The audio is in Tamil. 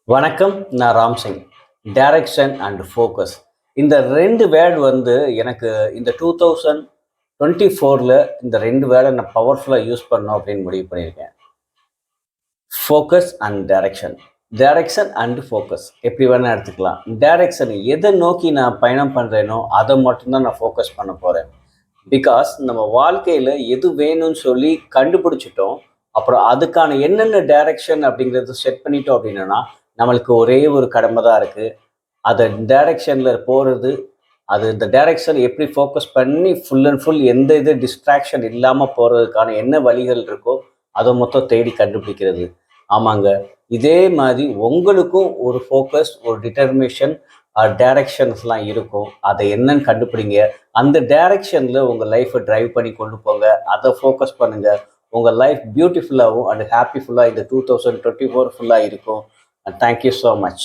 வணக்கம். நான் ராம்சிங். Direction and focus. இந்த 2 வேர்ட் எனக்கு இந்த 2024ல இந்த 2 வேர்ட நான் பவர்ஃபுல்லா யூஸ் பண்ணணும் அப்படின்னு முடிவு பண்ணியிருக்கேன். Focus and direction. Direction and focus எப்படி வேணா எடுத்துக்கலாம். டைரக்ஷன் எதை நோக்கி நான் பயணம் பண்றேனோ அதை மட்டும்தான் நான் ஃபோக்கஸ் பண்ண போறேன். பிகாஸ் நம்ம வாழ்க்கையில எது வேணும்னு சொல்லி கண்டுபிடிச்சிட்டோம். அப்புறம் அதுக்கான என்னென்ன டைரக்ஷன் அப்படிங்கிறத செட் பண்ணிட்டோம் அப்படின்னா நம்மளுக்கு ஒரே ஒரு கடமை தான் இருக்கு. அதை டைரக்ஷன்ல போறது. அது இந்த டைரக்ஷன் எப்படி ஃபோக்கஸ் பண்ணி ஃபுல் அண்ட் ஃபுல் எந்த இது டிஸ்ட்ராக்ஷன் இல்லாம போறதுக்கான என்ன வழிகள் இருக்கோ அதை மொத்தம் தேடி கண்டுபிடிக்கிறது. ஆமாங்க. இதே மாதிரி உங்களுக்கும் ஒரு ஃபோக்கஸ், ஒரு டிட்டர்மினேஷன், டைரக்ஷன்ஸ்லாம் இருக்கும். அதை என்னன்னு கண்டுபிடிங்க. அந்த டைரக்ஷன்ல உங்க லைஃப்பை டிரைவ் பண்ணி கொண்டு போங்க. அதை ஃபோக்கஸ் பண்ணுங்க. உங்க லைஃப் பியூட்டிஃபுல்லாகவும் அண்ட் ஹாப்பிஃபுல்லா இந்த 2024 ஃபுல்லா இருக்கும். And thank you so much.